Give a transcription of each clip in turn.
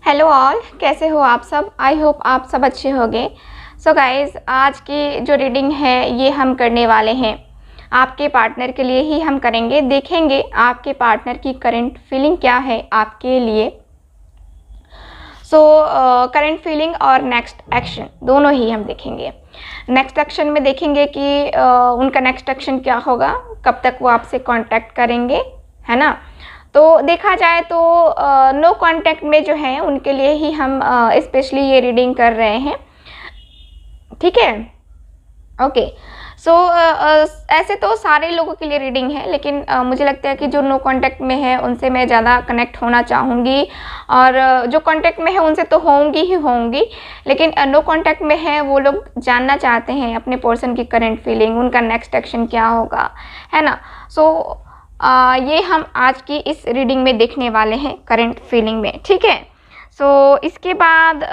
Hello all, कैसे हो आप सब। आई होप आप सब अच्छे होंगे। सो गाइज़, आज की जो रीडिंग है ये हम करने वाले हैं आपके पार्टनर के लिए ही हम करेंगे। देखेंगे आपके पार्टनर की करंट फीलिंग क्या है आपके लिए। सो करंट फीलिंग और नेक्स्ट एक्शन दोनों ही हम देखेंगे। नेक्स्ट एक्शन में देखेंगे कि उनका नेक्स्ट एक्शन क्या होगा, कब तक वो आपसे कांटेक्ट करेंगे, है ना। तो देखा जाए तो नो कांटेक्ट में जो है उनके लिए ही हम स्पेशली ये रीडिंग कर रहे हैं, ठीक है। ओके, सो ऐसे तो सारे लोगों के लिए रीडिंग है, लेकिन मुझे लगता है कि जो नो कांटेक्ट में है उनसे मैं ज़्यादा कनेक्ट होना चाहूँगी, और जो कांटेक्ट में है उनसे तो होंगी ही होंगी, लेकिन नो कांटेक्ट में है वो लोग जानना चाहते हैं अपने पर्सन की करंट फीलिंग, उनका नेक्स्ट एक्शन क्या होगा, है ना। सो ये हम आज की इस रीडिंग में देखने वाले हैं करंट फीलिंग में, ठीक है। सो इसके बाद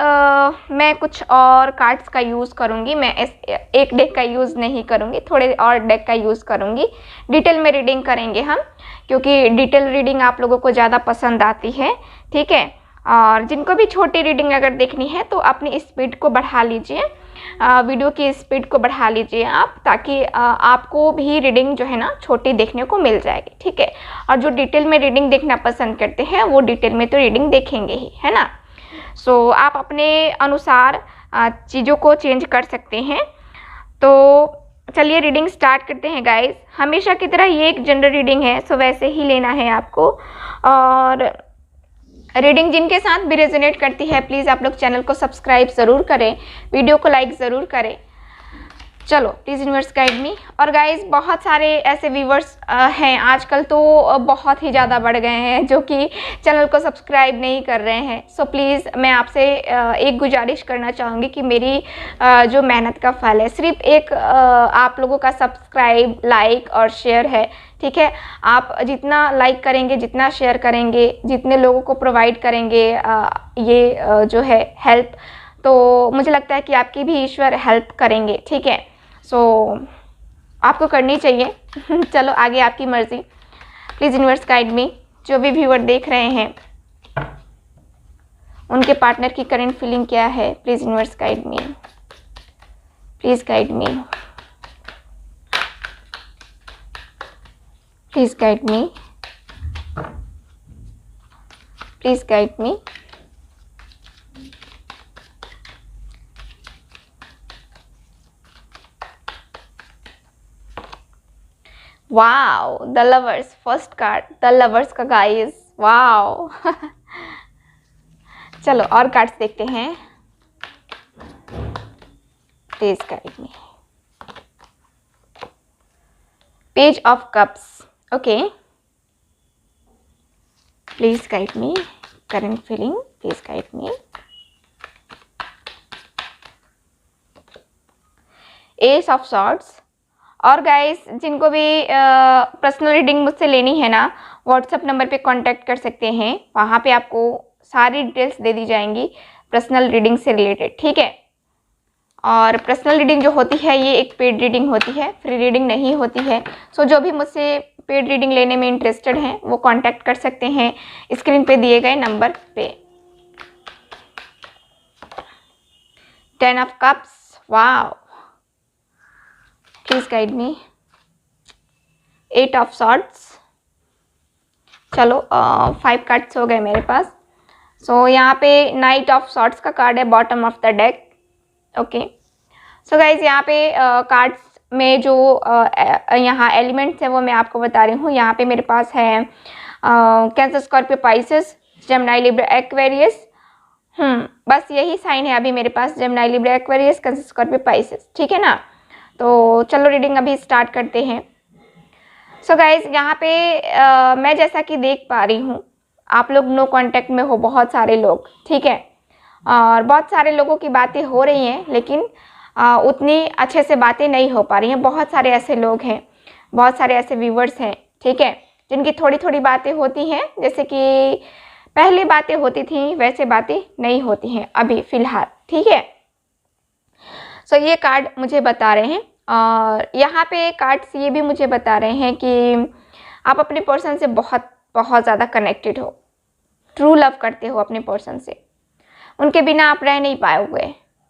मैं कुछ और कार्ड्स का यूज़ करूँगी। मैं एक डेक का यूज़ नहीं करूँगी, थोड़े और डेक का यूज़ करूँगी। डिटेल में रीडिंग करेंगे हम, क्योंकि डिटेल रीडिंग आप लोगों को ज़्यादा पसंद आती है, ठीक है। और जिनको भी छोटी रीडिंग अगर देखनी है तो अपनी स्पीड को बढ़ा लीजिए, वीडियो की स्पीड को बढ़ा लीजिए आप, ताकि आपको भी रीडिंग जो है ना छोटी देखने को मिल जाएगी, ठीक है। और जो डिटेल में रीडिंग देखना पसंद करते हैं वो डिटेल में तो रीडिंग देखेंगे ही, है ना। सो आप अपने अनुसार चीज़ों को चेंज कर सकते हैं। तो चलिए रीडिंग स्टार्ट करते हैं गाइस। हमेशा की तरह ये एक जनरल रीडिंग है, सो वैसे ही लेना है आपको। और रीडिंग जिनके साथ भी रेजोनेट करती है प्लीज़ आप लोग चैनल को सब्सक्राइब ज़रूर करें, वीडियो को लाइक ज़रूर करें। चलो प्लीज़ यूनिवर्स गाइड मी। और गाइस, बहुत सारे ऐसे व्यूवर्स हैं आजकल तो बहुत ही ज़्यादा बढ़ गए हैं जो कि चैनल को सब्सक्राइब नहीं कर रहे हैं। सो प्लीज़ मैं आपसे एक गुजारिश करना चाहूँगी कि मेरी जो मेहनत का फल है सिर्फ एक आप लोगों का सब्सक्राइब, लाइक और शेयर है, ठीक है। आप जितना लाइक करेंगे, जितना शेयर करेंगे, जितने लोगों को प्रोवाइड करेंगे ये जो है हेल्प, तो मुझे लगता है कि आपकी भी ईश्वर हेल्प करेंगे, ठीक है। सो आपको करनी चाहिए। चलो आगे आपकी मर्ज़ी। प्लीज़ यूनिवर्स गाइड मी। जो भी व्यूअर देख रहे हैं उनके पार्टनर की करंट फीलिंग क्या है, please universe guide me, please guide me, please guide me, please guide me. Wow, the lovers, first card the lovers का गाइस, वाओ। चलो और कार्ड्स देखते हैं, please guide me. Page of cups, okay, please guide me, current feeling, please guide me. S of swords. और guys, जिनको भी personal reading मुझसे लेनी है ना, व्हाट्सएप नंबर पे कांटेक्ट कर सकते हैं। वहाँ पे आपको सारी डिटेल्स दे दी जाएंगी पर्सनल रीडिंग से रिलेटेड, ठीक है। और पर्सनल रीडिंग जो होती है ये एक पेड रीडिंग होती है, फ्री रीडिंग नहीं होती है। सो जो भी मुझसे पेड रीडिंग लेने में इंटरेस्टेड हैं वो कॉन्टैक्ट कर सकते हैं स्क्रीन पे दिए गए नंबर पे। 10 of cups, wow, please guide me. 8 of swords. चलो 5 कार्ड्स हो गए मेरे पास। सो यहाँ पे नाइट ऑफ सॉर्ड्स का कार्ड है bottom of the deck, okay. So guys, यहाँ पे कार्ड्स में जो यहाँ एलिमेंट्स हैं वो मैं आपको बता रही हूँ। यहाँ पे मेरे पास है Cancer, Scorpio, Pisces, Gemini, Libra, Aquarius. बस यही साइन है अभी मेरे पास, Gemini, Libra, Aquarius, Cancer, Scorpio, Pisces, ठीक है ना। तो चलो रीडिंग अभी स्टार्ट करते हैं। सो गाइज, यहाँ पे मैं जैसा कि देख पा रही हूँ आप लोग नो कांटेक्ट में हो, बहुत सारे लोग, ठीक है। और बहुत सारे लोगों की बातें हो रही हैं, लेकिन उतनी अच्छे से बातें नहीं हो पा रही हैं। बहुत सारे ऐसे लोग हैं, बहुत सारे ऐसे व्यूवर्स हैं, ठीक है, जिनकी थोड़ी थोड़ी बातें होती हैं, जैसे कि पहले बातें होती थी वैसे बातें नहीं होती हैं अभी फ़िलहाल, ठीक है। सो ये कार्ड मुझे बता रहे हैं, और यहाँ पे कार्ड्स ये भी मुझे बता रहे हैं कि आप अपने पर्सन से बहुत बहुत ज़्यादा कनेक्टेड हो, ट्रू लव करते हो अपने पर्सन से, उनके बिना आप रह नहीं पाओगे,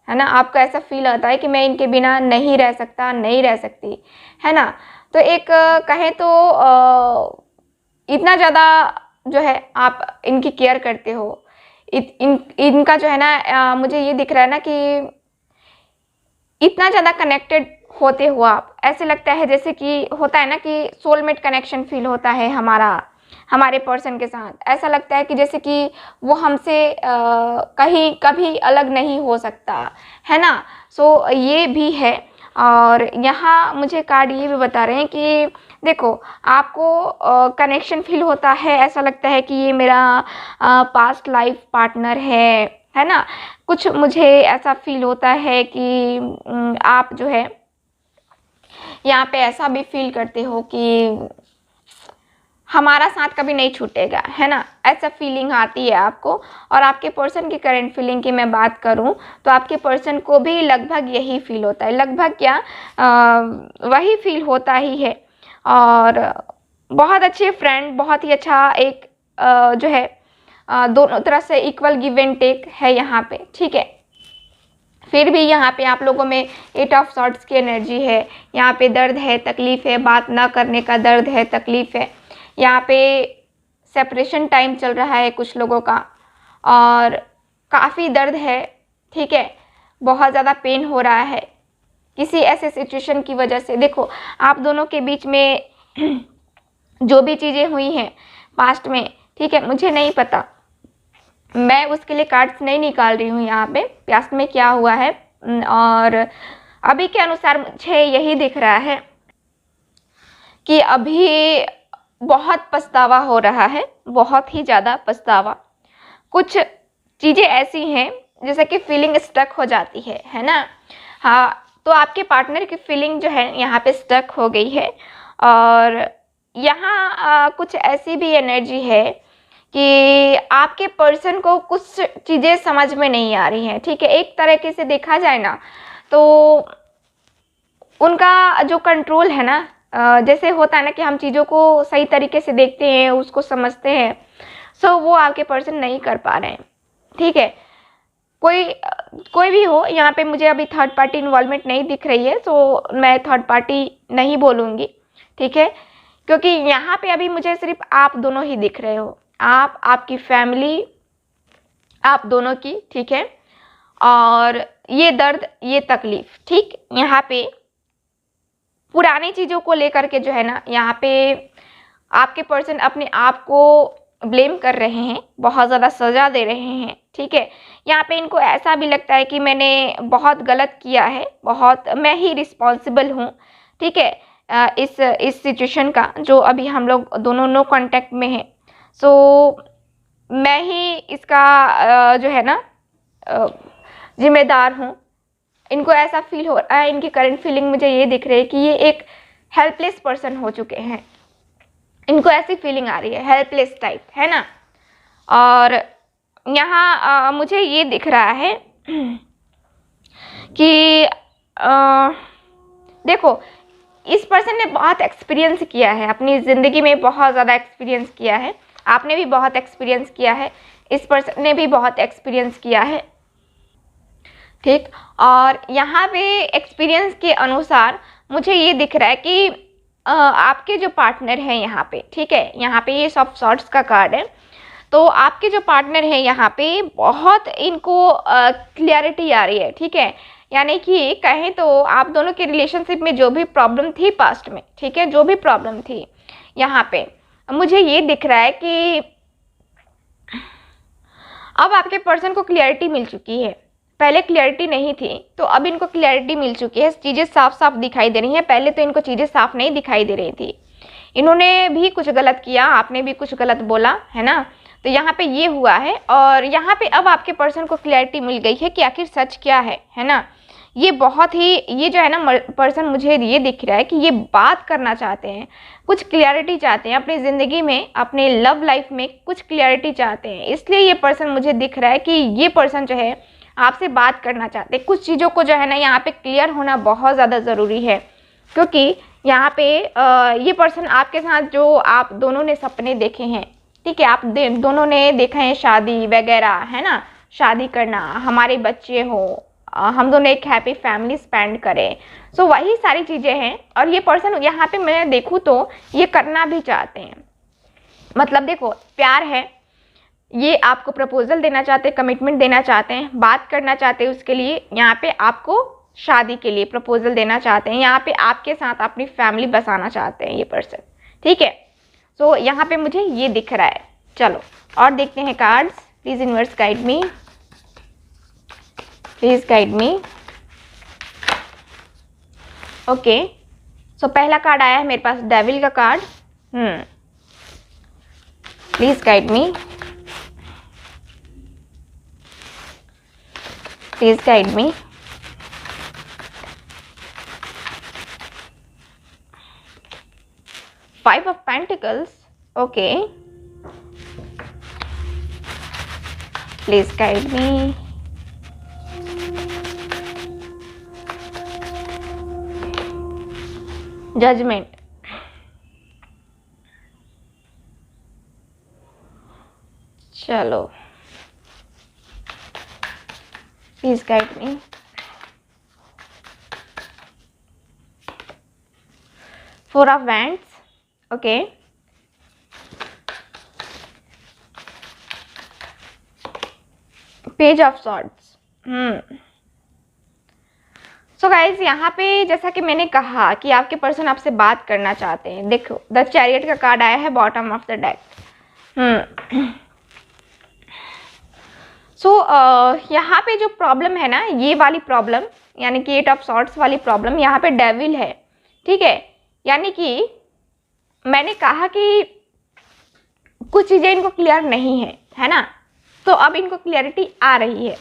है ना। आपको ऐसा फील आता है कि मैं इनके बिना नहीं रह सकता, नहीं रह सकती, है ना। तो एक कहें तो इतना ज़्यादा जो है आप इनकी केयर करते हो, इनका जो है ना मुझे ये दिख रहा है ना कि इतना ज़्यादा कनेक्टेड होते हो आप, ऐसे लगता है जैसे कि होता है ना कि सोलमेट कनेक्शन फील होता है हमारे पर्सन के साथ। ऐसा लगता है कि जैसे कि वो हमसे कहीं कभी अलग नहीं हो सकता, है ना। सो ये भी है। और यहाँ मुझे कार्ड ये भी बता रहे हैं कि देखो आपको कनेक्शन फील होता है, ऐसा लगता है कि ये मेरा पास्ट लाइफ पार्टनर है ना। कुछ मुझे ऐसा फील होता है कि आप जो है यहाँ पे ऐसा भी फील करते हो कि हमारा साथ कभी नहीं छूटेगा, है ना। ऐसा फीलिंग आती है आपको। और आपके पर्सन की करंट फीलिंग की मैं बात करूं तो आपके पर्सन को भी लगभग यही फील होता है, लगभग क्या वही फील होता ही है। और बहुत अच्छे फ्रेंड, बहुत ही अच्छा एक जो है दोनों तरह से इक्वल गिव एंड टेक है यहाँ पे, ठीक है। फिर भी यहाँ पे आप लोगों में 8 ऑफ सॉर्ड्स की एनर्जी है। यहाँ पे दर्द है, तकलीफ़ है, बात ना करने का दर्द है, तकलीफ़ है। यहाँ पे सेपरेशन टाइम चल रहा है कुछ लोगों का और काफ़ी दर्द है, ठीक है। बहुत ज़्यादा पेन हो रहा है किसी ऐसे सिचुएशन की वजह से। देखो आप दोनों के बीच में जो भी चीज़ें हुई हैं पास्ट में, ठीक है, मुझे नहीं पता, मैं उसके लिए कार्ड्स नहीं निकाल रही हूँ यहाँ पे पास्ट में क्या हुआ है। और अभी के अनुसार मुझे यही दिख रहा है कि अभी बहुत पछतावा हो रहा है, बहुत ही ज़्यादा पछतावा। कुछ चीज़ें ऐसी हैं जैसे कि फीलिंग स्टक हो जाती है ना। हाँ, तो आपके पार्टनर की फीलिंग जो है यहाँ पे स्टक हो गई है। और यहाँ कुछ ऐसी भी एनर्जी है कि आपके पर्सन को कुछ चीज़ें समझ में नहीं आ रही हैं, ठीक है। एक तरीके से देखा जाए ना तो उनका जो कंट्रोल है ना, जैसे होता है ना कि हम चीज़ों को सही तरीके से देखते हैं, उसको समझते हैं, सो वो आपके पर्सन नहीं कर पा रहे हैं, ठीक है। कोई भी हो, यहाँ पे मुझे अभी थर्ड पार्टी इन्वॉल्वमेंट नहीं दिख रही है, तो मैं थर्ड पार्टी नहीं बोलूँगी, ठीक है। क्योंकि यहाँ पे अभी मुझे सिर्फ आप दोनों ही दिख रहे हो, आप, आपकी फैमिली, आप दोनों की, ठीक है। और ये दर्द, ये तकलीफ, ठीक, यहाँ पे पुरानी चीज़ों को लेकर के जो है ना, यहाँ पे आपके पर्सन अपने आप को ब्लेम कर रहे हैं, बहुत ज़्यादा सज़ा दे रहे हैं, ठीक है। यहाँ पे इनको ऐसा भी लगता है कि मैंने बहुत गलत किया है, बहुत मैं ही रिस्पॉन्सिबल हूँ, ठीक है, इस सिचुएशन का जो अभी हम लोग दोनों नो कांटेक्ट में हैं। सो मैं ही इसका जो है ना जिम्मेदार हूँ। इनको ऐसा फील हो रहा है, इनकी करंट फीलिंग मुझे ये दिख रही है कि ये एक हेल्पलेस पर्सन हो चुके हैं। इनको ऐसी फीलिंग आ रही है हेल्पलेस टाइप, है ना। और यहाँ मुझे ये दिख रहा है कि देखो इस पर्सन ने बहुत एक्सपीरियंस किया है अपनी ज़िंदगी में, बहुत ज़्यादा एक्सपीरियंस किया है। आपने भी बहुत एक्सपीरियंस किया है, इस पर्सन ने भी बहुत एक्सपीरियंस किया है, ठीक। और यहाँ पे एक्सपीरियंस के अनुसार मुझे ये दिख रहा है कि आपके जो पार्टनर हैं यहाँ पे, ठीक है, यहाँ पे ये ऑफ सॉर्ड्स का कार्ड है। तो आपके जो पार्टनर हैं यहाँ पे बहुत इनको क्लियरिटी आ रही है, ठीक है। यानी कि कहें तो आप दोनों के रिलेशनशिप में जो भी प्रॉब्लम थी पास्ट में, ठीक है, जो भी प्रॉब्लम थी यहाँ पे मुझे ये दिख रहा है कि अब आपके पर्सन को क्लियरिटी मिल चुकी है। पहले क्लियरिटी नहीं थी, तो अब इनको क्लियरिटी मिल चुकी है, चीज़ें साफ साफ दिखाई दे रही हैं। पहले तो इनको चीज़ें साफ नहीं दिखाई दे रही थी, इन्होंने भी कुछ गलत किया, आपने भी कुछ गलत बोला, है ना। तो यहाँ पे ये हुआ है और यहाँ पे अब आपके पर्सन को क्लियरिटी मिल गई है कि आखिर सच क्या है ना। ये बहुत ही, ये जो है ना पर्सन मुझे ये दिख रहा है कि ये बात करना चाहते हैं, कुछ क्लियरिटी चाहते हैं अपनी ज़िंदगी में, अपने लव लाइफ में कुछ क्लियरिटी चाहते हैं। इसलिए ये पर्सन मुझे दिख रहा है कि ये पर्सन जो है आपसे बात करना चाहते हैं। कुछ चीज़ों को जो है ना यहाँ पे क्लियर होना बहुत ज़्यादा ज़रूरी है, क्योंकि यहाँ पे ये पर्सन आपके साथ जो आप दोनों ने सपने देखे हैं, ठीक है, आप दोनों ने देखा है शादी वगैरह, है ना, शादी करना, हमारे बच्चे हो, हम दोनों एक हैप्पी फैमिली स्पेंड करें। सो वही सारी चीज़ें हैं। और ये पर्सन यहाँ पे मैं देखूँ तो ये करना भी चाहते हैं। मतलब देखो, प्यार है, ये आपको प्रपोजल देना चाहते हैं, कमिटमेंट देना चाहते हैं, बात करना चाहते हैं, उसके लिए यहाँ पे आपको शादी के लिए प्रपोजल देना चाहते हैं, यहाँ पे आपके साथ अपनी फैमिली बसाना चाहते हैं ये पर्सन, ठीक है। सो यहाँ पे मुझे ये दिख रहा है। चलो और देखते हैं cards. Please universe guide me, please guide me. Okay, so पहला कार्ड आया है मेरे पास डेविल का card. Please guide me, please guide me. Five of Pentacles. Okay. Please guide me. Judgment. चलो, please guide me. Four of Wands. Okay. Page of Swords. So guys, यहाँ पे जैसा कि मैंने कहा कि आपके पर्सन आपसे बात करना चाहते हैं। देखो, द चैरियट का कार्ड आया है बॉटम ऑफ द डेक। सो यहाँ पे जो प्रॉब्लम है ना, ये वाली प्रॉब्लम, यानी कि एट ऑफ सॉर्ट्स वाली प्रॉब्लम, यहाँ पे डेविल है, ठीक है। यानी कि मैंने कहा कि कुछ चीज़ें इनको क्लियर नहीं है ना, तो अब इनको क्लियरिटी आ रही है।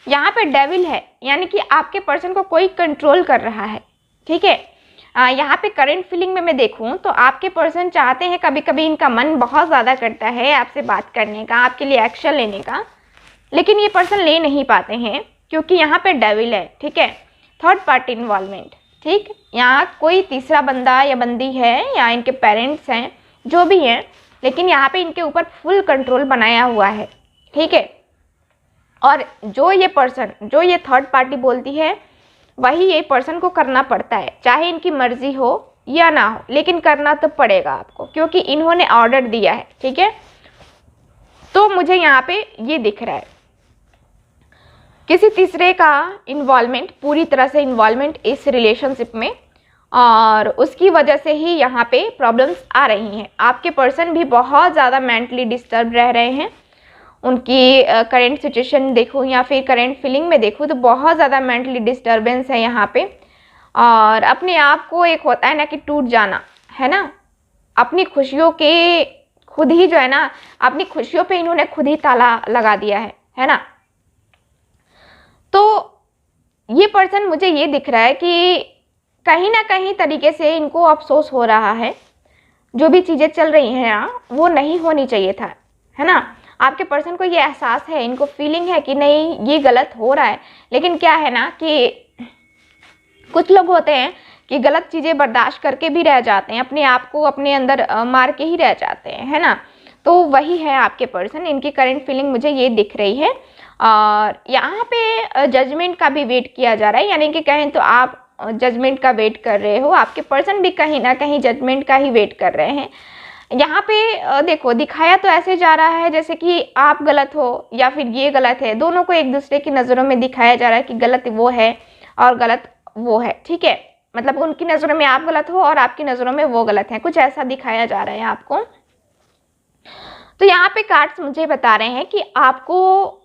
यहाँ पे डेविल है, यानी कि आपके पर्सन को कोई कंट्रोल कर रहा है, ठीक है। यहाँ पे करंट फीलिंग में मैं देखूँ तो आपके पर्सन चाहते हैं, कभी कभी इनका मन बहुत ज़्यादा करता है आपसे बात करने का, आपके लिए एक्शन लेने का, लेकिन ये पर्सन ले नहीं पाते हैं क्योंकि यहाँ पे डेविल है, ठीक है। थर्ड पार्टी इन्वॉल्वमेंट, ठीक, यहाँ कोई तीसरा बंदा या बंदी है या इनके पेरेंट्स हैं, जो भी हैं, लेकिन यहाँ पे इनके ऊपर फुल कंट्रोल बनाया हुआ है, ठीक है। और जो ये पर्सन, जो ये थर्ड पार्टी बोलती है, वही ये पर्सन को करना पड़ता है, चाहे इनकी मर्जी हो या ना हो, लेकिन करना तो पड़ेगा आपको, क्योंकि इन्होंने ऑर्डर दिया है, ठीक है। तो मुझे यहाँ पे ये दिख रहा है किसी तीसरे का इन्वॉल्वमेंट, पूरी तरह से इन्वॉल्वमेंट इस रिलेशनशिप में, और उसकी वजह से ही यहाँ पे प्रॉब्लम्स आ रही हैं। आपके पर्सन भी बहुत ज़्यादा मेंटली डिस्टर्ब रह रहे हैं। उनकी करंट सिचुएशन देखूँ या फिर करंट फीलिंग में देखूँ तो बहुत ज़्यादा मेंटली डिस्टर्बेंस है यहाँ पे। और अपने आप को, एक होता है ना कि टूट जाना, है ना, अपनी खुशियों के खुद ही जो है ना, अपनी खुशियों पे इन्होंने खुद ही ताला लगा दिया है ना। तो ये पर्सन, मुझे ये दिख रहा है कि कहीं ना कहीं तरीके से इनको अफसोस हो रहा है, जो भी चीज़ें चल रही हैं ना, वो नहीं होनी चाहिए था, है ना। आपके पर्सन को ये एहसास है, इनको फीलिंग है कि नहीं, ये गलत हो रहा है, लेकिन क्या है ना कि कुछ लोग होते हैं कि गलत चीज़ें बर्दाश्त करके भी रह जाते हैं, अपने आप को अपने अंदर मार के ही रह जाते हैं, है ना। तो वही है आपके पर्सन, इनकी करंट फीलिंग मुझे ये दिख रही है। और यहाँ पे जजमेंट का भी वेट किया जा रहा है, यानी कि कहें तो आप जजमेंट का वेट कर रहे हो, आपके पर्सन भी कहीं ना कहीं जजमेंट का ही वेट कर रहे हैं। यहाँ पे देखो, दिखाया तो ऐसे जा रहा है जैसे कि आप गलत हो या फिर ये गलत है, दोनों को एक दूसरे की नज़रों में दिखाया जा रहा है कि गलत वो है और गलत वो है, ठीक है। मतलब उनकी नज़रों में आप गलत हो और आपकी नज़रों में वो गलत है, कुछ ऐसा दिखाया जा रहा है आपको। तो यहाँ पे कार्ड्स मुझे बता रहे हैं कि आपको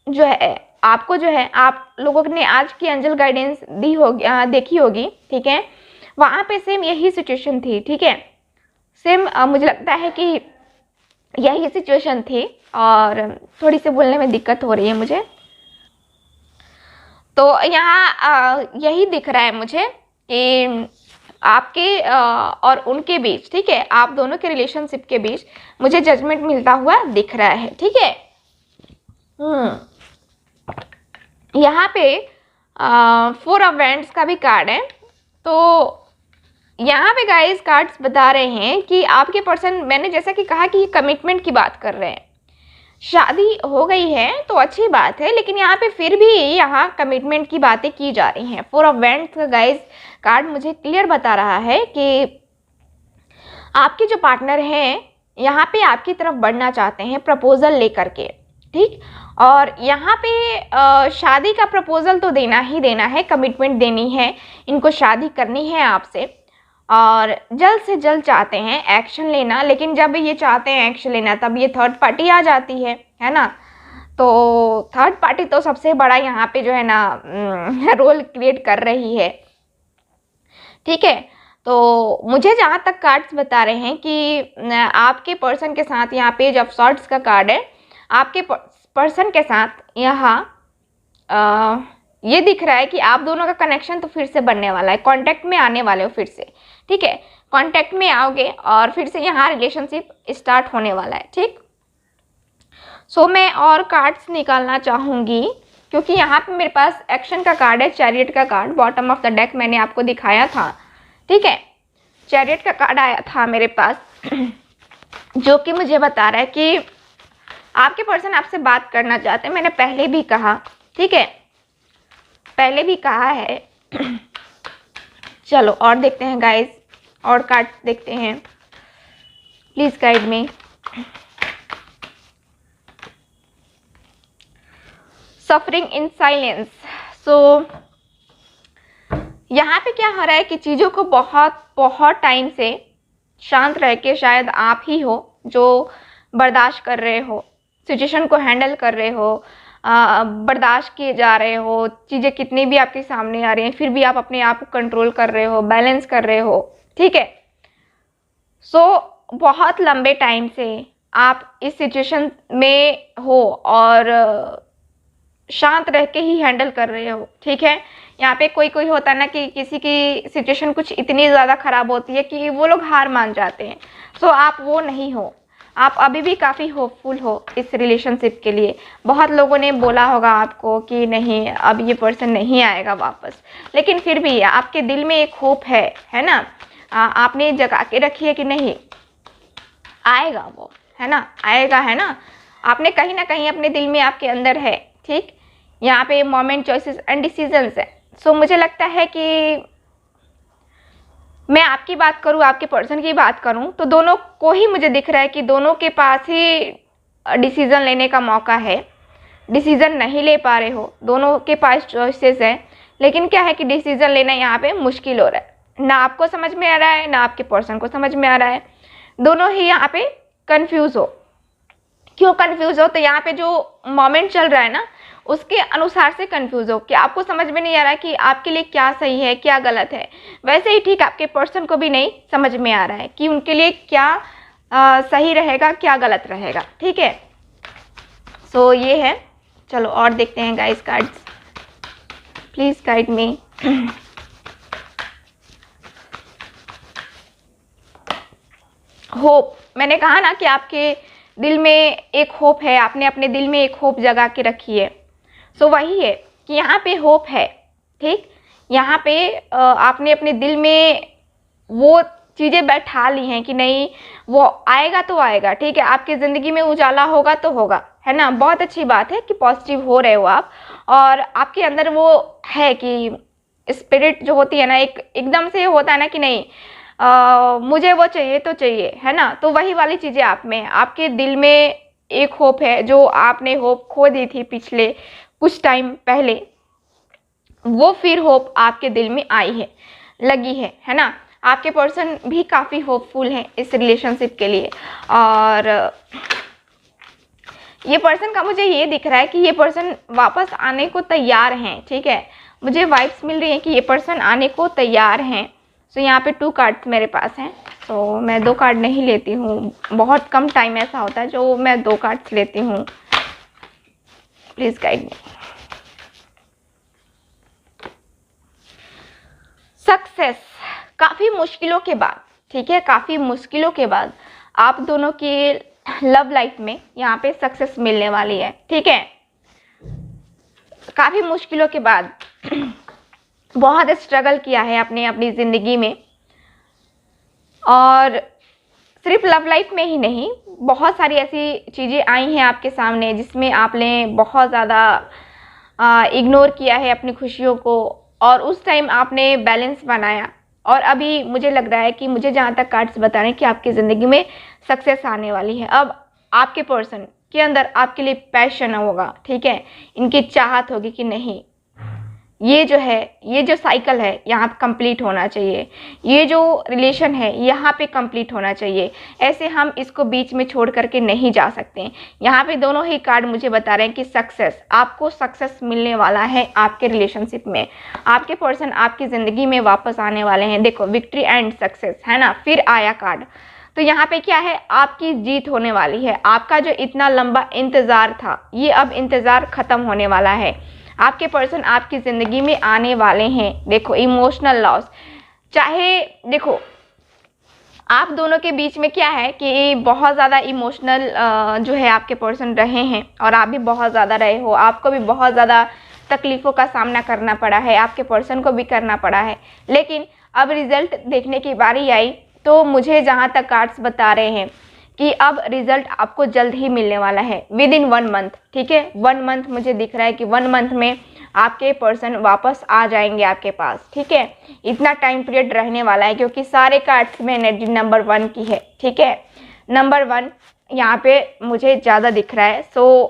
जो है, आप लोगों ने आज की एंजल गाइडेंस दी होगी, देखी होगी, ठीक है। वहाँ पे सेम यही सिचुएशन थी, ठीक है। सेम मुझे लगता है कि यही सिचुएशन थी, और थोड़ी सी बोलने में दिक्कत हो रही है मुझे। तो यहाँ यही दिख रहा है मुझे कि आपके और उनके बीच, ठीक है, आप दोनों के रिलेशनशिप के बीच मुझे जजमेंट मिलता हुआ दिख रहा है, ठीक है। यहाँ पे 4 ऑफ वैंड्स का भी कार्ड है। तो यहाँ पे गाइस कार्ड्स बता रहे हैं कि आपके पर्सन, मैंने जैसा कि कहा कि ये कमिटमेंट की बात कर रहे हैं, शादी हो गई है तो अच्छी बात है, लेकिन यहाँ पे फिर भी यहाँ कमिटमेंट की बातें की जा रही हैं। फोर ऑफ वैंड्स का गाइस कार्ड मुझे क्लियर बता रहा है कि आपके जो पार्टनर हैं यहाँ पे आपकी तरफ बढ़ना चाहते हैं प्रपोजल लेकर के, ठीक। और यहाँ पे शादी का प्रपोजल तो देना ही देना है, कमिटमेंट देनी है, इनको शादी करनी है आपसे और जल्द से जल्द चाहते हैं एक्शन लेना। लेकिन जब ये चाहते हैं एक्शन लेना तब ये थर्ड पार्टी आ जाती है ना। तो थर्ड पार्टी तो सबसे बड़ा यहाँ पे जो है ना रोल क्रिएट कर रही है, ठीक है। तो मुझे जहाँ तक कार्ड्स बता रहे हैं कि आपके पर्सन के साथ यहाँ पे जब शॉर्ट्स का कार्ड है, आपके पर्सन के साथ यहाँ ये दिख रहा है कि आप दोनों का कनेक्शन तो फिर से बनने वाला है, कांटेक्ट में आने वाले हो फिर से, ठीक है। कांटेक्ट में आओगे और फिर से यहाँ रिलेशनशिप स्टार्ट होने वाला है, ठीक। सो मैं और कार्ड्स निकालना चाहूँगी क्योंकि यहाँ पे मेरे पास एक्शन का कार्ड है, चैरियट का card bottom of the deck मैंने आपको दिखाया था, ठीक है। चैरियट का कार्ड आया था मेरे पास जो कि मुझे बता रहा है कि आपके पर्सन आपसे बात करना चाहते हैं। मैंने पहले भी कहा, ठीक है, पहले भी कहा है। चलो और देखते हैं गाइस, और कार्ड देखते हैं, please guide me. Suffering in silence. So यहाँ पे क्या हो रहा है कि चीज़ों को बहुत बहुत टाइम से शांत रह के शायद आप ही हो जो बर्दाश्त कर रहे हो, सिचुएशन को हैंडल कर रहे हो, बर्दाश्त किए जा रहे हो, चीज़ें कितनी भी आपके सामने आ रही हैं फिर भी आप अपने आप को कंट्रोल कर रहे हो, बैलेंस कर रहे हो, ठीक है। सो बहुत लंबे टाइम से आप इस सिचुएशन में हो और शांत रह के ही हैंडल कर रहे हो, ठीक है। यहाँ पे कोई कोई होता है ना कि किसी की सिचुएशन कुछ इतनी ज़्यादा ख़राब होती है कि वो लोग हार मान जाते हैं। सो आप वो नहीं हो, आप अभी भी काफ़ी होपफुल हो इस रिलेशनशिप के लिए। बहुत लोगों ने बोला होगा आपको कि नहीं अब ये पर्सन नहीं आएगा वापस, लेकिन फिर भी आपके दिल में एक होप है ना। आपने जगा के रखी है कि नहीं आएगा वो, है ना, आएगा, है ना। आपने कहीं ना कहीं अपने दिल में आपके अंदर है, ठीक। यहाँ पे मोमेंट, चॉइसेस एंड डिसीजंस है। सो मुझे लगता है कि मैं आपकी बात करूँ, आपके पर्सन की बात करूँ तो दोनों को ही मुझे दिख रहा है कि दोनों के पास ही डिसीज़न लेने का मौका है। डिसीज़न नहीं ले पा रहे हो, दोनों के पास चॉइसेस हैं, लेकिन क्या है कि डिसीज़न लेना यहाँ पे मुश्किल हो रहा है। ना आपको समझ में आ रहा है ना आपके पर्सन को समझ में आ रहा है, दोनों ही यहाँ पे कंफ्यूज हो। क्यों कंफ्यूज हो? तो यहाँ पे जो मोमेंट चल रहा है ना उसके अनुसार से कंफ्यूज हो कि आपको समझ में नहीं आ रहा है कि आपके लिए क्या सही है क्या गलत है। वैसे ही ठीक आपके पर्सन को भी नहीं समझ में आ रहा है कि उनके लिए क्या सही रहेगा क्या गलत रहेगा, ठीक है। सो ये है। चलो और देखते हैं guys cards, please guide me. Hope, मैंने कहा ना कि आपके दिल में एक होप है, आपने अपने दिल में एक होप जगा के रखी है। सो वही है कि यहाँ पे होप है, ठीक। यहाँ पे आपने अपने दिल में वो चीज़ें बैठा ली हैं कि नहीं वो आएगा तो आएगा, ठीक है। आपकी ज़िंदगी में उजाला होगा तो होगा, है ना। बहुत अच्छी बात है कि पॉजिटिव हो रहे हो आप, और आपके अंदर वो है कि स्पिरिट जो होती है ना एकदम से होता है ना कि नहीं मुझे वो चाहिए तो चाहिए, है ना। तो वही वाली चीज़ें आप में, आपके दिल में एक होप है, जो आपने होप खो दी थी पिछले कुछ टाइम पहले, वो फिर होप आपके दिल में आई है, लगी है ना। आपके पर्सन भी काफ़ी होपफुल हैं इस रिलेशनशिप के लिए, और ये पर्सन का मुझे ये दिख रहा है कि ये पर्सन वापस आने को तैयार हैं, ठीक है। मुझे वाइब्स मिल रही हैं कि ये पर्सन आने को तैयार हैं। सो यहाँ पे 2 कार्ड्स मेरे पास हैं, तो मैं 2 कार्ड नहीं लेती हूँ, बहुत कम टाइम ऐसा होता है जो मैं 2 कार्ड्स लेती हूँ। Please guide me. सक्सेस, काफ़ी मुश्किलों के बाद, ठीक है, काफ़ी मुश्किलों के बाद आप दोनों की लव लाइफ में यहाँ पे सक्सेस मिलने वाली है, ठीक है। काफ़ी मुश्किलों के बाद बहुत स्ट्रगल किया है आपने अपनी ज़िंदगी में, और सिर्फ लव लाइफ में ही नहीं, बहुत सारी ऐसी चीज़ें आई हैं आपके सामने जिसमें आपने बहुत ज़्यादा इग्नोर किया है अपनी खुशियों को, और उस टाइम आपने बैलेंस बनाया। और अभी मुझे लग रहा है कि मुझे जहाँ तक कार्ड्स बता रहे हैं कि आपकी ज़िंदगी में सक्सेस आने वाली है। अब आपके पर्सन के अंदर आपके लिए पैशन होगा, ठीक है, इनकी चाहत होगी कि नहीं, ये जो है, ये जो साइकिल है यहाँ पे कंप्लीट होना चाहिए, ये जो रिलेशन है यहाँ पे कंप्लीट होना चाहिए। ऐसे हम इसको बीच में छोड़ करके नहीं जा सकते। यहाँ पे दोनों ही कार्ड मुझे बता रहे हैं कि सक्सेस, आपको सक्सेस मिलने वाला है आपके रिलेशनशिप में। आपके पर्सन आपकी ज़िंदगी में वापस आने वाले हैं। देखो, विक्ट्री एंड सक्सेस है ना, फिर आया कार्ड। तो यहाँ पे क्या है, आपकी जीत होने वाली है। आपका जो इतना लंबा इंतज़ार था, ये अब इंतज़ार ख़त्म होने वाला है। आपके पर्सन आपकी ज़िंदगी में आने वाले हैं। देखो, इमोशनल लॉस, चाहे देखो आप दोनों के बीच में क्या है कि बहुत ज़्यादा इमोशनल जो है आपके पर्सन रहे हैं, और आप भी बहुत ज़्यादा रहे हो। आपको भी बहुत ज़्यादा तकलीफ़ों का सामना करना पड़ा है, आपके पर्सन को भी करना पड़ा है। लेकिन अब रिज़ल्ट देखने की बारी आई, तो मुझे जहाँ तक कार्ड्स बता रहे हैं कि अब रिज़ल्ट आपको जल्द ही मिलने वाला है, विद इन 1 मंथ। ठीक है, 1 मंथ मुझे दिख रहा है कि 1 मंथ में आपके पर्सन वापस आ जाएंगे आपके पास। ठीक है, इतना टाइम पीरियड रहने वाला है, क्योंकि सारे कार्ड्स में एनर्जी नंबर 1 की है। ठीक है, नंबर 1 यहाँ पे मुझे ज़्यादा दिख रहा है। सो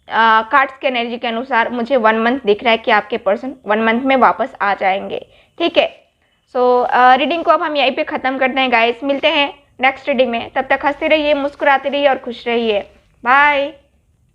कार्ड्स के एनर्जी के अनुसार मुझे 1 मंथ दिख रहा है कि आपके पर्सन 1 मंथ में वापस आ जाएंगे। ठीक है, सो रीडिंग को अब हम यहीं पे ख़त्म करते हैं गाइस। मिलते हैं नेक्स्ट रीडिंग में, तब तक हंसते रहिए, मुस्कुराते रहिए और खुश रहिए। बाय।